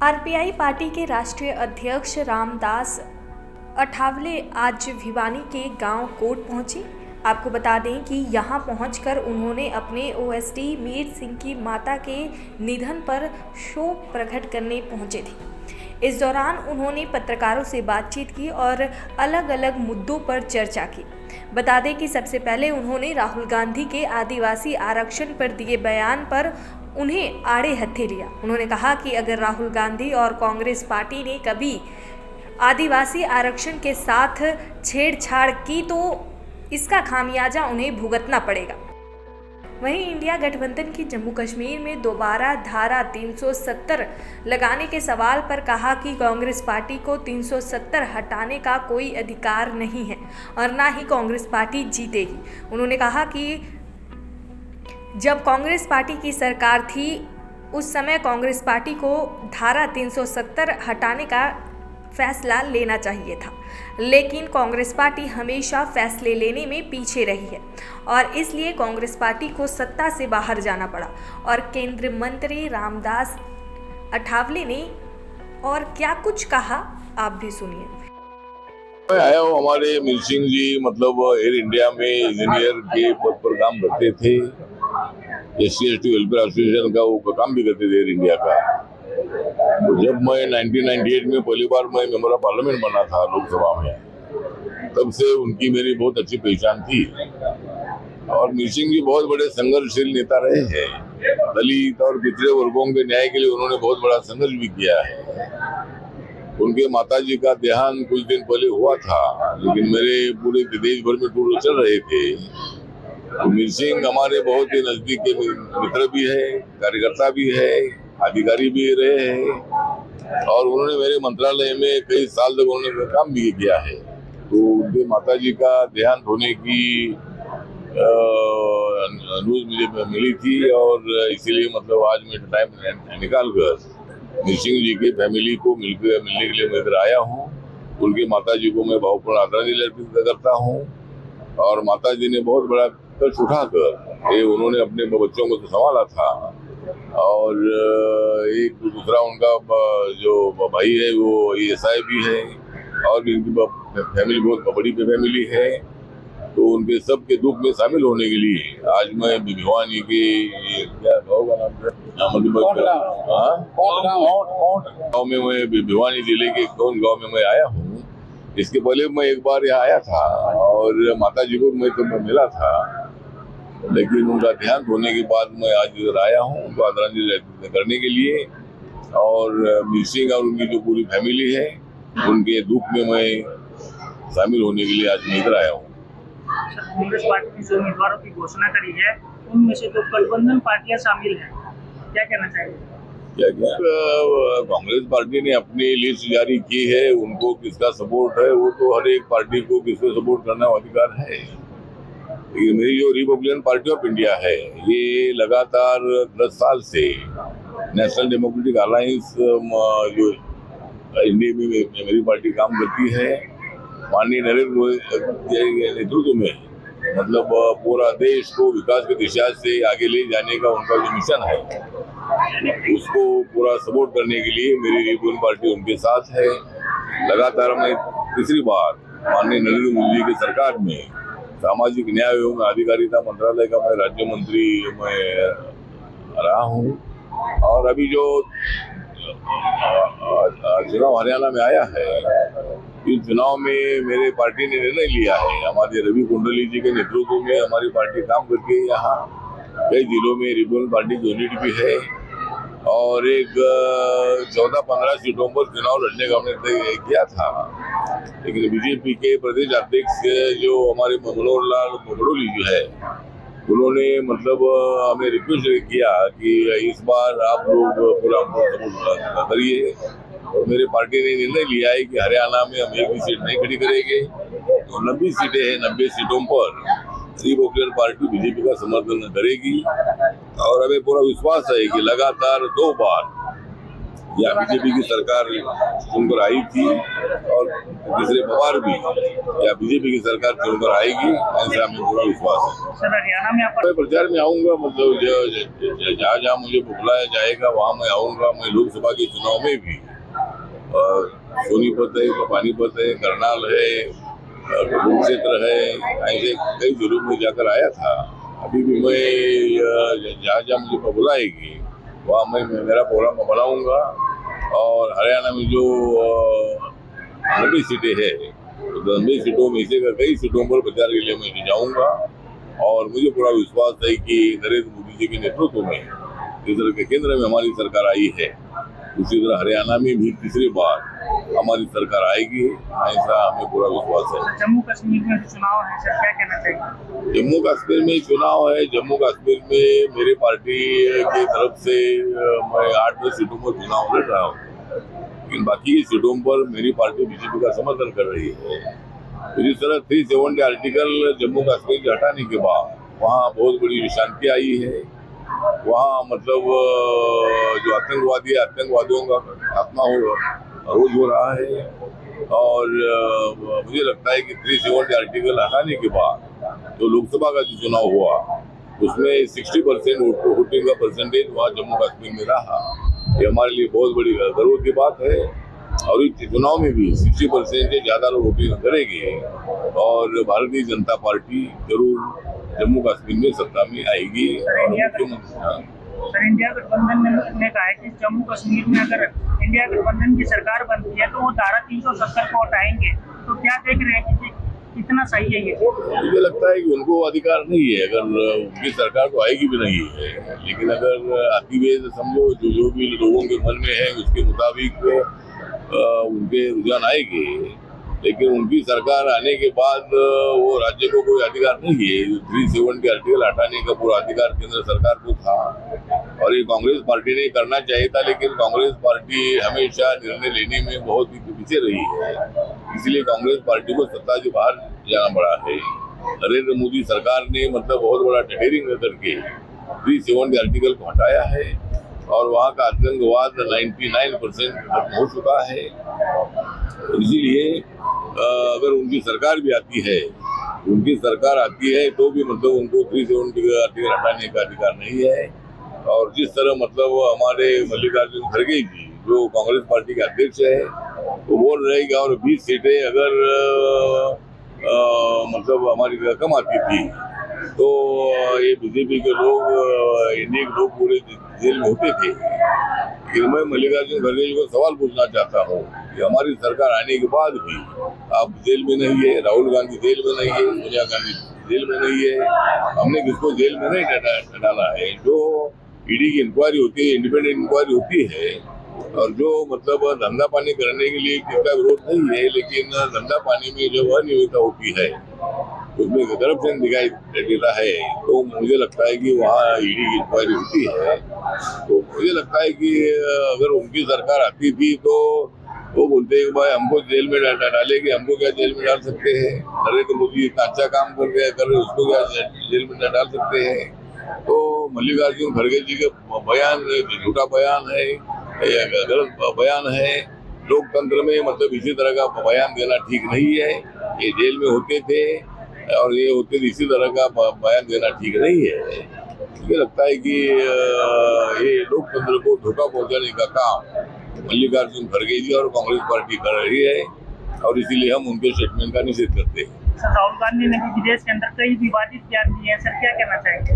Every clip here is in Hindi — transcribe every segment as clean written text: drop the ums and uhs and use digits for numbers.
आरपीआई पार्टी के राष्ट्रीय अध्यक्ष रामदास अठावले आज भिवानी के गांव कोट पहुंचे। आपको बता दें कि यहां पहुंचकर उन्होंने अपने ओएसडी मीर सिंह की माता के निधन पर शोक प्रकट करने पहुंचे थे। इस दौरान उन्होंने पत्रकारों से बातचीत की और अलग अलग मुद्दों पर चर्चा की। बता दें कि सबसे पहले उन्होंने राहुल गांधी के आदिवासी आरक्षण पर दिए बयान पर उन्हें आड़े हत्थे लिया। उन्होंने कहा कि अगर राहुल गांधी और कांग्रेस पार्टी ने कभी आदिवासी आरक्षण के साथ छेड़छाड़ की तो इसका खामियाजा उन्हें भुगतना पड़ेगा। वहीं इंडिया गठबंधन की जम्मू कश्मीर में दोबारा धारा 370 लगाने के सवाल पर कहा कि कांग्रेस पार्टी को 370 हटाने का कोई अधिकार नहीं है और ना ही कांग्रेस पार्टी जीतेगी। उन्होंने कहा कि जब कांग्रेस पार्टी की सरकार थी उस समय कांग्रेस पार्टी को धारा 370 हटाने का फैसला लेना चाहिए था, लेकिन कांग्रेस पार्टी हमेशा फैसले लेने में पीछे रही है और इसलिए कांग्रेस पार्टी को सत्ता से बाहर जाना पड़ा। और केंद्रीय मंत्री रामदास अठावले ने और क्या कुछ कहा, आप भी सुनिए। मैं आया हूँ, हमारे मीर सिंह जी मतलब एयर इंडिया में इंजीनियर के पद पर काम करते थे। SC/ST वेलफेयर एसोसिएशन का वो काम भी करते थे एयर इंडिया का। तो जब मैं 1998 में पहली बार मैं मेंबर ऑफ पार्लियामेंट बना था लोकसभा में, तब से उनकी मेरी बहुत अच्छी पहचान थी। और मीर सिंह जी बहुत बड़े संघर्षशील नेता रहे हैं। दलित और पिछड़े वर्गों के न्याय के लिए उन्होंने बहुत बड़ा संघर्ष भी किया है। उनके माताजी का देहांत कुछ दिन पहले हुआ था, लेकिन मेरे पूरे देश भर में टूर चल रहे थे। तो मीर सिंह हमारे बहुत ही नजदीक के मित्र भी है, कार्यकर्ता भी है, अधिकारी भी रहे हैं और उन्होंने मेरे मंत्रालय में कई साल तक उन्होंने काम भी किया है। तो उनके माताजी का देहांत होने की न्यूज मुझे मिली थी और इसीलिए मतलब आज मैं टाइम निकाल कर मीर सिंह जी के फैमिली को मिलने के लिए मैं इधर आया हूँ। उनके माताजी को मैं भावपूर्ण आदरांजलि अर्पित करता हूँ और माताजी ने बहुत बड़ा कष्ट उठाकर उन्होंने अपने बच्चों को तो संभाला था और एक दूसरा उनका जो भाई है वो ESI भी है और भी उनकी फैमिली बहुत बड़ी फैमिली है। तो उनके सबके दुख में शामिल होने के लिए आज मैं भिवानी के क्या गाँव का नाम गाँव में मैं भिवानी जिले के कौन गाँव में मैं आया हूँ। इसके पहले मैं एक बार यहाँ आया था और माता जी को मैं तो मिला था, लेकिन उनका देहांत होने के बाद मैं आज इधर आया हूँ उनको आदरांजलि करने के लिए। और मीर सिंह और उनकी जो पूरी फैमिली है उनके दुख में मैं शामिल होने के लिए आज मैं इधर आया हूँ। कांग्रेस पार्टी ने जो उम्मीदवारों की घोषणा करी है उनमें से तो गठबंधन पार्टियां शामिल हैं, क्या कहना चाहिए? कांग्रेस पार्टी ने अपनी लिस्ट जारी की है, उनको किसका सपोर्ट है वो तो हर एक पार्टी को किसको सपोर्ट करना अधिकार है। लेकिन मेरी जो रिपब्लिकन पार्टी ऑफ इंडिया है ये लगातार 10 साल से नेशनल डेमोक्रेटिक अलायंस जो इंडिया में मेरी पार्टी काम करती है। माननीय नरेंद्र मोदी के नेतृत्व में मतलब पूरा देश को विकास की दिशा से आगे ले जाने का उनका जो मिशन है उसको पूरा सपोर्ट करने के लिए मेरी रिपब्लिकन पार्टी उनके साथ है। लगातार मैं तीसरी बार माननीय नरेंद्र मोदी की सरकार में सामाजिक न्याय एवं अधिकारिता मंत्रालय का मैं राज्य मंत्री मैं रहा हूँ। और अभी जो चुनाव हरियाणा में आया है, इस चुनाव में मेरे पार्टी ने निर्णय लिया है, हमारे रवि कुंडली जी के नेतृत्व में हमारी पार्टी काम करके यहाँ कई जिलों में रिपब्लिकन पार्टी की यूनिट भी है और एक 14-15 सीटों पर चुनाव लड़ने का हमने तय किया था। लेकिन बीजेपी के प्रदेश अध्यक्ष जो हमारे मनोहर लाल बड़ोली जी है उन्होंने मतलब हमें रिक्वेस्ट किया कि इस बार आप लोग पूरा सपोर्ट करिए। और मेरे पार्टी ने निर्णय लिया है कि हरियाणा में हम एक भी सीट नहीं खड़ी करेंगे। तो 90 सीटें हैं, 90 सीटों पर रिपब्लिकन पार्टी बीजेपी का समर्थन करेगी और हमें पूरा विश्वास है कि लगातार 2 बार या बीजेपी की सरकार चुनकर आई थी और तीसरे बार भी या बीजेपी की सरकार चुनकर आएगी, ऐसा हमें पूरा विश्वास है। सर हरियाणा में आप मैं प्रचार में आऊंगा, मतलब जहाँ जहाँ मुझे बुलाया जाएगा वहाँ मैं आऊंगा। मैं लोकसभा के चुनाव में भी सोनीपत है, पानीपत है, करनाल है, कुरुक्षेत्र है, ऐसे कई जिलों में जाकर आया था। अभी भी मैं जहाँ जहाँ मुझे बुलाएगी वहाँ मैं मेरा प्रोग्राम बनाऊंगा। और हरियाणा में जो 90 सीटें है, 90 सीटों में से कई सीटों पर प्रचार के लिए मैं जाऊंगा। और मुझे पूरा विश्वास है कि नरेंद्र मोदी जी के नेतृत्व में जिस तरह के केंद्र में हमारी सरकार आई है, उसी तरह हरियाणा में भी तीसरी बार हमारी सरकार आएगी, ऐसा हमें पूरा विश्वास है। जम्मू कश्मीर में चुनाव है सर, क्या कहना चाहिए? जम्मू कश्मीर में चुनाव है। जम्मू कश्मीर में मेरी पार्टी की तरफ से मैं 8-10 सीटों पर चुनाव लड़ रहा हूँ, लेकिन बाकी की सीटों पर मेरी पार्टी बीजेपी का समर्थन कर रही है। तो जिस तरह 370 आर्टिकल जम्मू कश्मीर के हटाने के बाद वहाँ बहुत बड़ी शांति आई है। वहाँ मतलब जो आतंकवादी है, आतंकवादियों का खात्मा रोज हो रहा है। और मुझे लगता है कि 370 आर्टिकल हटाने के बाद जो लोकसभा का जो चुनाव हुआ उसमें 60% वोटिंग का परसेंटेज वहाँ जम्मू कश्मीर में रहा। ये हमारे लिए बहुत बड़ी गर्व की बात है। और इस चुनाव में भी 60% से ज्यादा लोग वोटिंग करेंगे और भारतीय जनता पार्टी जरूर जम्मू कश्मीर में सत्ता में आएगी। सर इंडिया गठबंधन ने कहा है कि जम्मू कश्मीर में अगर इंडिया गठबंधन की सरकार बनती है तो वो धारा 370 को हटाएंगे, तो क्या देख रहे हैं कि कितना सही है ये? मुझे लगता है कि उनको अधिकार नहीं है, अगर उनकी सरकार तो आएगी भी नहीं है। लेकिन अगर आती हुए समझो जो भी लोगों के मन में है उसके मुताबिक उनके रुझान आएंगे। लेकिन उनकी सरकार आने के बाद वो राज्य को कोई अधिकार नहीं है। 370 आर्टिकल हटाने का पूरा अधिकार केंद्र सरकार को था और ये कांग्रेस पार्टी ने करना चाहिए था, लेकिन कांग्रेस पार्टी हमेशा निर्णय लेने में बहुत ही पीछे रही है। इसलिए कांग्रेस पार्टी को सत्ता से बाहर जाना पड़ा है। नरेंद्र मोदी सरकार ने मतलब बहुत बड़ा टेंडरिंग करके 370 आर्टिकल को हटाया है और वहाँ का आतंकवाद 99% खत्म हो चुका है। इसीलिए अगर उनकी सरकार भी आती है, तो भी मतलब उनको 370 आर्टिकल हटाने का अधिकार नहीं है। और जिस तरह मतलब हमारे मल्लिकार्जुन खड़गे जी जो कांग्रेस पार्टी के अध्यक्ष है वो बोल रहे कि और 20 सीटें अगर मतलब हमारी कम आती थी तो ये बीजेपी के लोग, एनडीए के लोग पूरे जेल में होते थे। लेकिन मैं मल्लिकार्जुन खड़गे जी को सवाल पूछना चाहता हूँ कि हमारी सरकार आने के बाद भी आप जेल में नहीं है, राहुल गांधी जेल में नहीं है, सोनिया गांधी जेल में नहीं है, हमने किसको जेल में नहीं डाला है। जो ईडी की इंक्वायरी होती है, इंडिपेंडेंट इंक्वायरी होती है, और जो मतलब धंधा पानी करने के लिए किसका विरोध नहीं है, लेकिन धंधा पानी में जो अनियमितता होती है उसमें करप्शन दिखाई देता है, तो मुझे लगता है कि वहाँ ईडी की इंक्वायरी होती है। तो मुझे लगता है कि अगर उनकी सरकार आती थी तो वो बोलते हैं भाई हमको जेल में डालेंगे, हमको क्या जेल में डाल सकते हैं, नरेंद्र मोदी इतना अच्छा काम कर रहे उसको क्या जेल में डाल सकते हैं। तो मल्लिकार्जुन खड़गे जी के बयान झूठा बयान है या गलत बयान है। लोकतंत्र में मतलब इसी तरह का बयान देना ठीक नहीं है। ये जेल में होते थे और ये होते थे, इसी तरह का बयान देना ठीक नहीं है। मुझे लगता है कि ये लोकतंत्र को धोखा पहुंचाने का काम मल्लिकार्जुन खड़गे जी और कांग्रेस पार्टी कर रही है और इसीलिए हम उनके स्टेटमेंट का निषेध करते हैं। सर राहुल गांधी ने भी विदेश के अंदर कई विवादित बयान दिए हैं, सर क्या कहना चाहेंगे?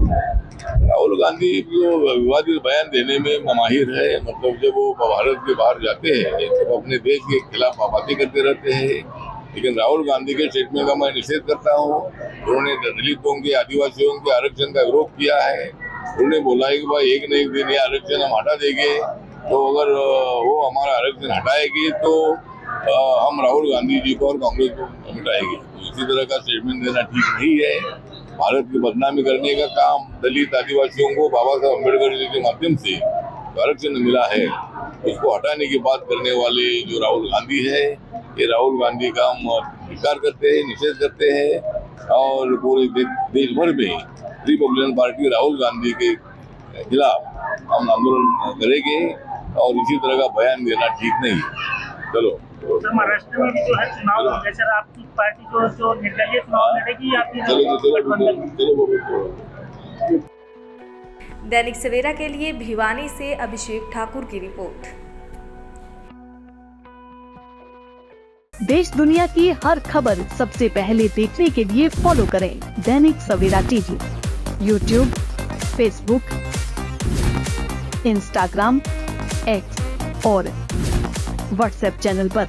राहुल गांधी जो विवादित बयान देने में माहिर है, मतलब जब वो भारत के बाहर जाते हैं तो अपने देश के खिलाफ बातें करते रहते हैं। लेकिन राहुल गांधी के स्टेटमेंट का मैं निषेध करता हूँ। उन्होंने दलितों के, आदिवासियों के आरक्षण का विरोध किया है। उन्होंने बोला है कि भाई एक न एक दिन ये आरक्षण हम हटा देंगे, तो अगर वो हमारा आरक्षण हटाएगी तो हम राहुल गांधी जी को और कांग्रेस को मिटाएंगे। तो इसी तरह का स्टेटमेंट देना ठीक नहीं है। भारत की बदनामी करने का काम दलित आदिवासियों को बाबा साहब अम्बेडकर जी के माध्यम से आरक्षण मिला है, उसको हटाने की बात करने वाले जो राहुल गांधी है, ये राहुल गांधी का हम स्वीकार करते हैं, निषेध करते हैं और पूरे देश भर में रिपब्लिकन पार्टी राहुल गांधी के खिलाफ हम आंदोलन करेंगे और इसी तरह का बयान देना ठीक नहीं है। चलो सर, महाराष्ट्र में भी जो है चुनाव होंगे सर, आपकी पार्टी जो निर्दलीय चुनाव लड़ेगी आपकी गठबंधन? दैनिक सवेरा के लिए भिवानी से अभिषेक ठाकुर की रिपोर्ट। देश दुनिया की हर खबर सबसे पहले देखने के लिए फॉलो करें Dainik Savera TV, YouTube, Facebook, Instagram, X और व्हाट्सएप चैनल पर।